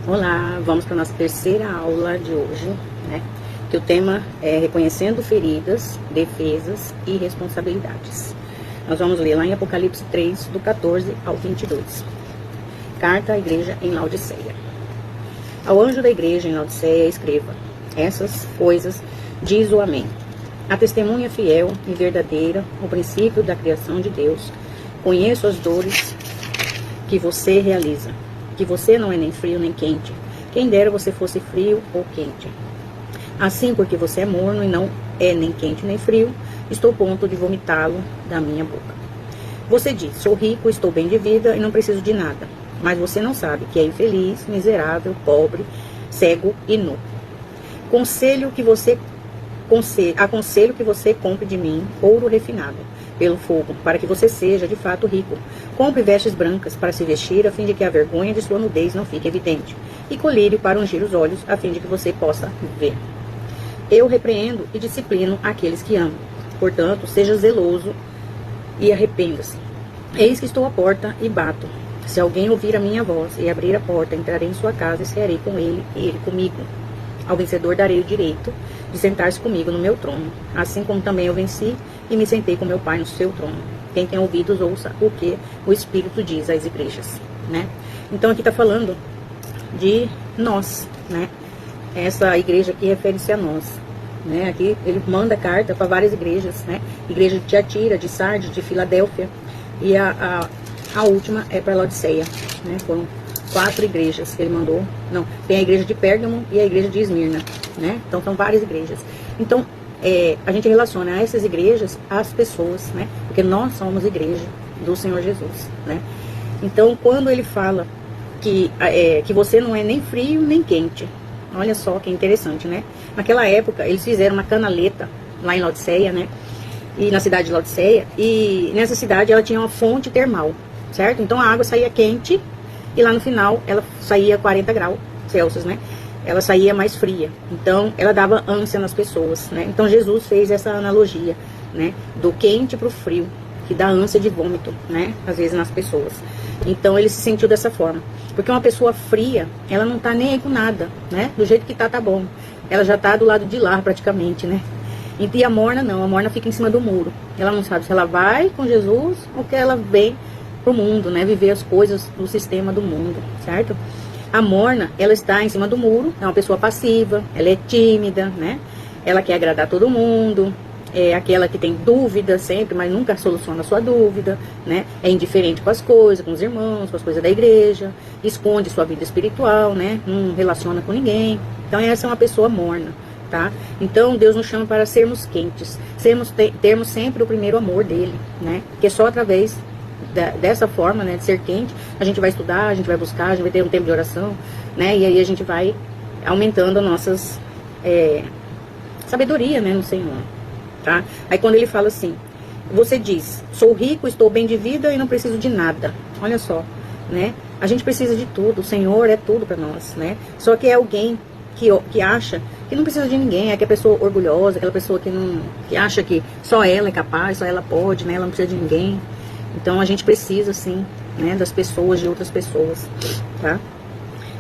Olá, vamos para a nossa terceira aula de hoje, né? Que o tema é reconhecendo feridas, defesas e responsabilidades. Nós vamos ler lá em Apocalipse 3, do 14 ao 22. Carta à igreja em Laodiceia. Ao anjo da igreja em Laodiceia escreva: essas coisas diz o Amém. A testemunha fiel e verdadeira, o princípio da criação de Deus. Conheço as dores que você realiza, que você não é nem frio nem quente. Quem dera você fosse frio ou quente. Assim, porque você é morno e não é nem quente nem frio, estou a ponto de vomitá-lo da minha boca. Você diz: sou rico, estou bem de vida e não preciso de nada. Mas você não sabe que é infeliz, miserável, pobre, cego e nu. Aconselho que você compre de mim ouro refinado pelo fogo, para que você seja de fato rico. Compre vestes brancas para se vestir, a fim de que a vergonha de sua nudez não fique evidente, e colírio para ungir os olhos, a fim de que você possa ver. Eu repreendo e disciplino aqueles que amo. Portanto, seja zeloso e arrependa-se. Eis que estou à porta e bato. Se alguém ouvir a minha voz e abrir a porta, entrarei em sua casa e cearei com ele e ele comigo. Ao vencedor darei o direito de sentar-se comigo no meu trono, assim como também eu venci e me sentei com meu Pai no seu trono. Quem tem ouvidos, ouça o que o Espírito diz às igrejas, né? Então aqui está falando de nós, né? Essa igreja aqui refere-se a nós, né? Aqui ele manda carta para várias igrejas, né? Igreja de Tiatira, de Sardes, de Filadélfia, e a última é para Laodiceia, né? Foram 4 igrejas que ele mandou. Não, tem a igreja de Pérgamo e a igreja de Esmirna, né? Então são várias igrejas. Então a gente relaciona essas igrejas às pessoas, né? Porque nós somos igreja do Senhor Jesus, né? Então quando ele fala que você não é nem frio nem quente, olha só que interessante, né? Naquela época eles fizeram uma canaleta lá em Laodiceia, né? E na cidade de Laodiceia, e nessa cidade ela tinha uma fonte termal, certo? Então a água saía quente e lá no final ela saía 40 graus Celsius, né? Ela saía mais fria. Então ela dava ânsia nas pessoas, né? Então Jesus fez essa analogia, né? Do quente pro frio, que dá ânsia de vômito, né? Às vezes nas pessoas. Então ele se sentiu dessa forma. Porque uma pessoa fria, ela não tá nem aí com nada, né? Do jeito que tá bom. Ela já tá do lado de lá praticamente, né? E a morna não, a morna fica em cima do muro. Ela não sabe se ela vai com Jesus ou que ela vem pro mundo, né? Viver as coisas do sistema do mundo, certo? A morna, ela está em cima do muro, é uma pessoa passiva, ela é tímida, né? Ela quer agradar todo mundo, é aquela que tem dúvida sempre, mas nunca soluciona a sua dúvida, né? É indiferente com as coisas, com os irmãos, com as coisas da igreja, esconde sua vida espiritual, né? Não relaciona com ninguém. Então essa é uma pessoa morna, tá? Então Deus nos chama para sermos quentes, termos sempre o primeiro amor dele, né? Que é só através dessa forma, né, de ser quente, a gente vai estudar, a gente vai buscar, a gente vai ter um tempo de oração, né, e aí a gente vai aumentando a nossa sabedoria, né, no Senhor, tá? Aí quando ele fala assim, você diz, sou rico, estou bem de vida e não preciso de nada, olha só, né, a gente precisa de tudo, o Senhor é tudo para nós, né, só que é alguém que acha que não precisa de ninguém, é aquela pessoa orgulhosa, aquela pessoa que acha que só ela é capaz, só ela pode, né, ela não precisa de ninguém. Então a gente precisa, sim, né, das pessoas, de outras pessoas, tá?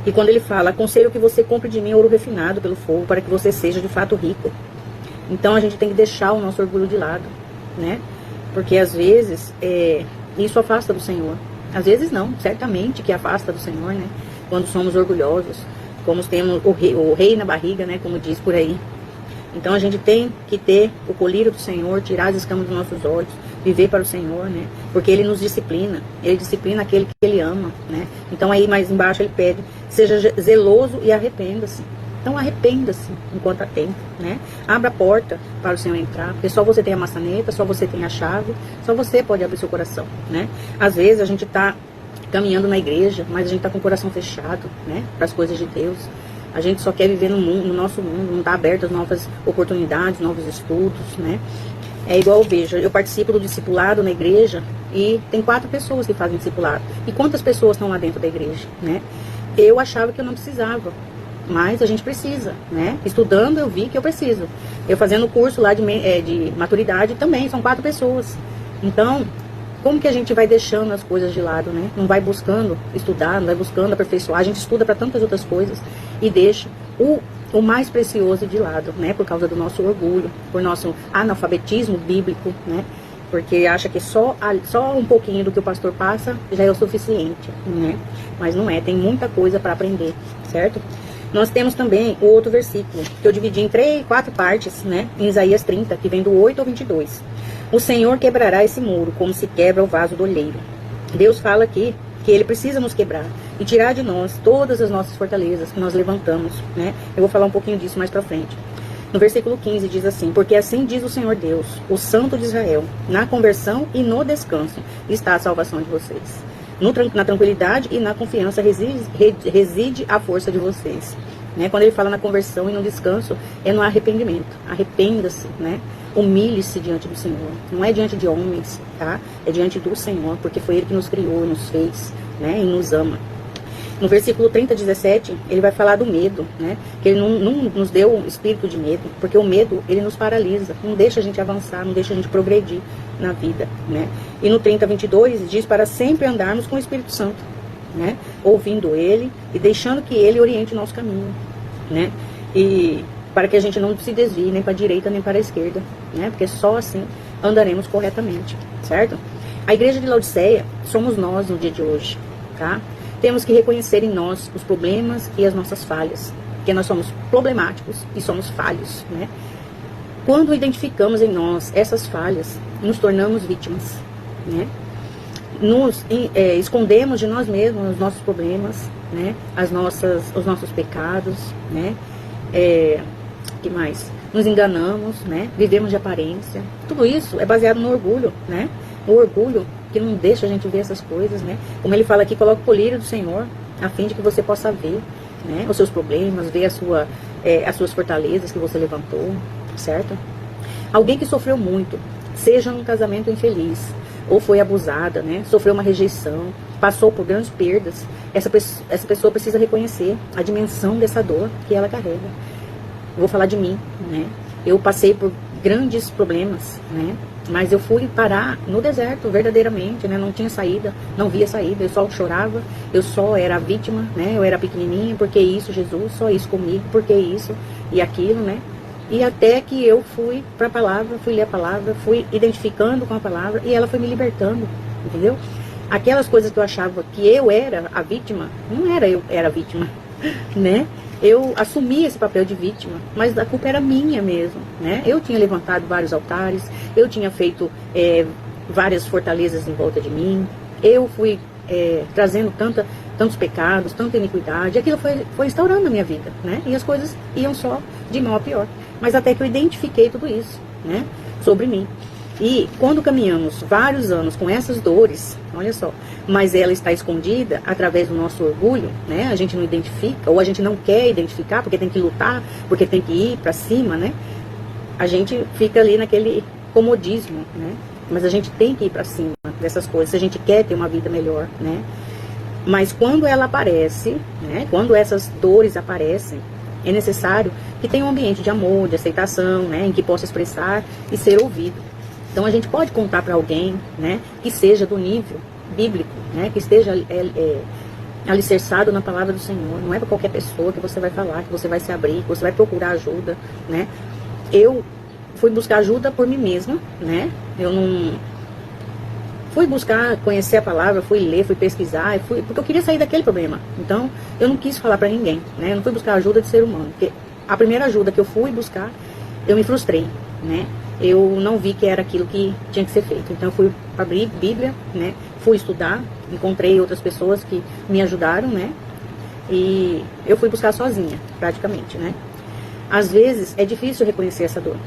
E quando ele fala, aconselho que você compre de mim ouro refinado pelo fogo, para que você seja de fato rico. Então a gente tem que deixar o nosso orgulho de lado, né? Porque às vezes isso afasta do Senhor. Às vezes não, certamente que afasta do Senhor, né? Quando somos orgulhosos, como temos o rei na barriga, né? Como diz por aí. Então a gente tem que ter o colírio do Senhor, tirar as escamas dos nossos olhos, viver para o Senhor, né? Porque Ele nos disciplina, Ele disciplina aquele que Ele ama, né? Então aí mais embaixo Ele pede, seja zeloso e arrependa-se. Então arrependa-se enquanto há tempo, né? Abra a porta para o Senhor entrar, porque só você tem a maçaneta, só você tem a chave, só você pode abrir seu coração, né? Às vezes a gente está caminhando na igreja, mas a gente está com o coração fechado, né? Para as coisas de Deus. A gente só quer viver no nosso mundo, não está aberto às novas oportunidades, novos estudos, né? É igual, veja, eu participo do discipulado na igreja e tem 4 pessoas que fazem discipulado. E quantas pessoas estão lá dentro da igreja, né? Eu achava que eu não precisava, mas a gente precisa, né? Estudando eu vi que eu preciso. Eu fazendo o curso lá de maturidade também, são 4 pessoas. Então, como que a gente vai deixando as coisas de lado, né? Não vai buscando estudar, não vai buscando aperfeiçoar. A gente estuda para tantas outras coisas e deixa o mais precioso de lado, né? Por causa do nosso orgulho, por nosso analfabetismo bíblico, né? Porque acha que só um pouquinho do que o pastor passa já é o suficiente, né? Mas não é, tem muita coisa para aprender, certo? Nós temos também o outro versículo, que eu dividi em 4 partes, né? Em Isaías 30, que vem do 8 ao 22. O Senhor quebrará esse muro, como se quebra o vaso do oleiro. Deus fala aqui que Ele precisa nos quebrar e tirar de nós todas as nossas fortalezas que nós levantamos, né? Eu vou falar um pouquinho disso mais pra frente. No versículo 15 diz assim: porque assim diz o Senhor Deus, o Santo de Israel, na conversão e no descanso está a salvação de vocês. Na tranquilidade e na confiança reside a força de vocês. Né? Quando ele fala na conversão e no descanso, é no arrependimento. Arrependa-se, né? Humilhe-se diante do Senhor. Não é diante de homens, tá? É diante do Senhor, porque foi Ele que nos criou, nos fez, né? E nos ama. No versículo 30, 17, ele vai falar do medo, né? Que ele não nos deu um espírito de medo, porque o medo, ele nos paralisa, não deixa a gente avançar, não deixa a gente progredir na vida, né? E no 30, 22, diz para sempre andarmos com o Espírito Santo, né? Ouvindo Ele e deixando que Ele oriente o nosso caminho, né? E para que a gente não se desvie nem para a direita nem para a esquerda, né? Porque só assim andaremos corretamente, certo? A igreja de Laodiceia somos nós no dia de hoje, tá? Temos que reconhecer em nós os problemas e as nossas falhas, porque nós somos problemáticos e somos falhos, né? Quando identificamos em nós essas falhas, nos tornamos vítimas, né? Nos escondemos de nós mesmos os nossos problemas, né? Os nossos pecados, né? Que mais? Nos enganamos, né? Vivemos de aparência. Tudo isso é baseado no orgulho, né? O orgulho que não deixa a gente ver essas coisas, né? Como ele fala aqui, coloca o colírio do Senhor, a fim de que você possa ver, né? Os seus problemas, ver as suas fortalezas que você levantou, certo? Alguém que sofreu muito, seja num casamento infeliz, ou foi abusada, né? Sofreu uma rejeição, passou por grandes perdas, essa pessoa precisa reconhecer a dimensão dessa dor que ela carrega. Eu vou falar de mim, né? Eu passei por grandes problemas, né? Mas eu fui parar no deserto, verdadeiramente, né? Não tinha saída, não via saída, eu só chorava, eu só era vítima, né? Eu era pequenininha, por que isso, Jesus? Só isso comigo, por que isso e aquilo, né? E até que eu fui para a palavra, fui ler a palavra, fui identificando com a palavra e ela foi me libertando, entendeu? Aquelas coisas que eu achava que eu era a vítima, não era eu era a vítima, né? Eu assumi esse papel de vítima, mas a culpa era minha mesmo, né? Eu tinha levantado vários altares, eu tinha feito várias fortalezas em volta de mim, eu fui trazendo tantos pecados, tanta iniquidade, aquilo foi instaurando a minha vida, né? E as coisas iam só de mal a pior. Mas até que eu identifiquei tudo isso, né? Sobre mim. E quando caminhamos vários anos com essas dores, olha só, mas ela está escondida através do nosso orgulho, né? A gente não identifica, ou a gente não quer identificar, porque tem que lutar, porque tem que ir para cima, né? A gente fica ali naquele comodismo, né? Mas a gente tem que ir para cima dessas coisas, se a gente quer ter uma vida melhor, né? Mas quando ela aparece, né? Quando essas dores aparecem, é necessário que tenha um ambiente de amor, de aceitação, né? Em que possa expressar e ser ouvido. Então a gente pode contar para alguém, né, que seja do nível bíblico, né, que esteja alicerçado na palavra do Senhor. Não é para qualquer pessoa que você vai falar, que você vai se abrir, que você vai procurar ajuda, né. Eu fui buscar ajuda por mim mesma, né. Eu não fui buscar conhecer a palavra, fui ler, fui pesquisar, porque eu queria sair daquele problema. Então eu não quis falar para ninguém, né. Eu não fui buscar ajuda de ser humano, porque a primeira ajuda que eu fui buscar, eu me frustrei, né. Eu não vi que era aquilo que tinha que ser feito. Então eu fui abrir Bíblia, né? Fui estudar, encontrei outras pessoas que me ajudaram, né? E eu fui buscar sozinha, praticamente, né? Às vezes é difícil reconhecer essa dor,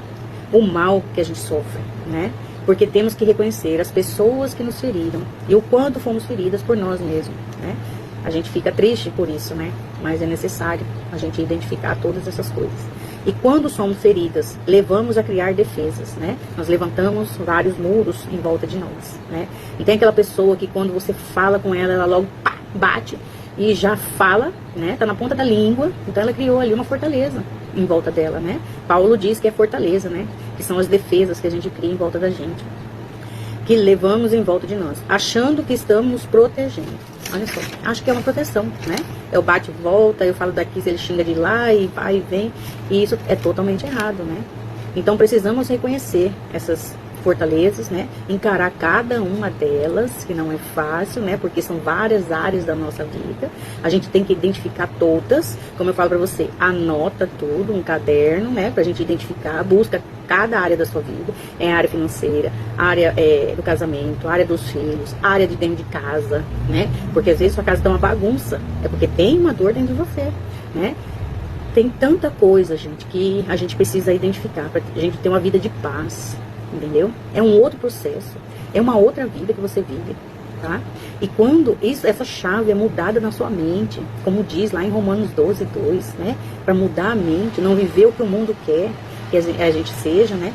o mal que a gente sofre, né? Porque temos que reconhecer as pessoas que nos feriram e o quanto fomos feridas por nós mesmos, né? A gente fica triste por isso, né? Mas é necessário a gente identificar todas essas coisas. E quando somos feridas, levamos a criar defesas, né? Nós levantamos vários muros em volta de nós, né? E tem aquela pessoa que quando você fala com ela, ela logo pá, bate e já fala, né? Tá na ponta da língua. Então ela criou ali uma fortaleza em volta dela, né? Paulo diz que é fortaleza, né? Que são as defesas que a gente cria em volta da gente. que levamos em volta de nós, achando que estamos nos protegendo. Olha só, acho que é uma proteção, né? É o bate e volta, eu falo daqui, ele xinga de lá e vai e vem, e isso é totalmente errado, né? Então precisamos reconhecer essas fortalezas, né? Encarar cada uma delas, que não é fácil, né? Porque são várias áreas da nossa vida. A gente tem que identificar todas, como eu falo para você, anota tudo, um caderno, né? Pra gente identificar, busca cada área da sua vida, é a área financeira, a área do casamento, a área dos filhos, a área de dentro de casa, né? Porque às vezes sua casa tá uma bagunça, é porque tem uma dor dentro de você, né? Tem tanta coisa, gente, que a gente precisa identificar pra gente ter uma vida de paz, entendeu? É um outro processo, é uma outra vida que você vive, tá? E quando essa chave é mudada na sua mente, como diz lá em Romanos 12:2, né? Para mudar a mente, não viver o que o mundo quer que a gente seja, né?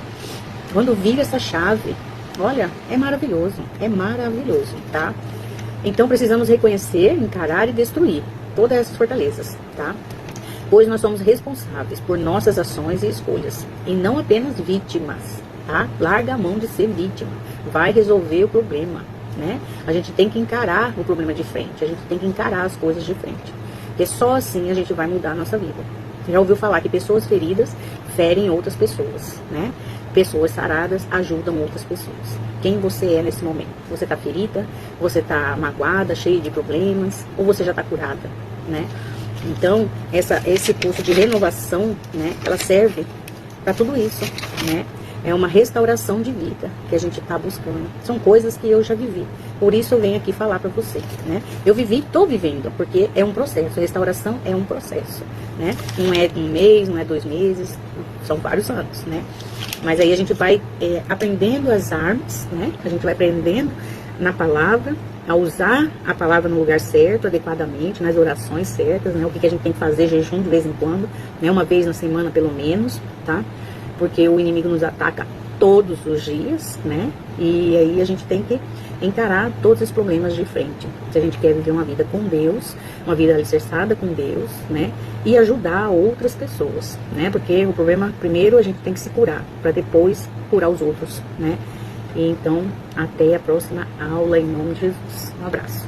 Quando vira essa chave, olha, é maravilhoso, tá? Então precisamos reconhecer, encarar e destruir todas essas fortalezas, tá? Pois nós somos responsáveis por nossas ações e escolhas, e não apenas vítimas, tá? Larga a mão de ser vítima, vai resolver o problema, né? A gente tem que encarar o problema de frente, a gente tem que encarar as coisas de frente, porque só assim a gente vai mudar a nossa vida. Já ouviu falar que pessoas feridas ferem outras pessoas, né? Pessoas saradas ajudam outras pessoas. Quem você é nesse momento? Você tá ferida? Você tá magoada, cheia de problemas? Ou você já tá curada, né? Então, esse curso de renovação, né? Ela serve para tudo isso, né? É uma restauração de vida que a gente está buscando. São coisas que eu já vivi. Por isso eu venho aqui falar para você, né? Eu vivi, estou vivendo, porque é um processo. Restauração é um processo, né? Não é um mês, não é 2 meses, são vários anos, né? Mas aí a gente vai aprendendo as armas, né? A gente vai aprendendo na palavra, a usar a palavra no lugar certo, adequadamente, nas orações certas, né? O que a gente tem que fazer, jejum de vez em quando, né? Uma vez na semana pelo menos, tá? Porque o inimigo nos ataca todos os dias, né? E aí a gente tem que encarar todos os problemas de frente. Se a gente quer viver uma vida com Deus, uma vida alicerçada com Deus, né? E ajudar outras pessoas, né? Porque o problema, primeiro a gente tem que se curar, para depois curar os outros, né? E então, até a próxima aula, em nome de Jesus. Um abraço.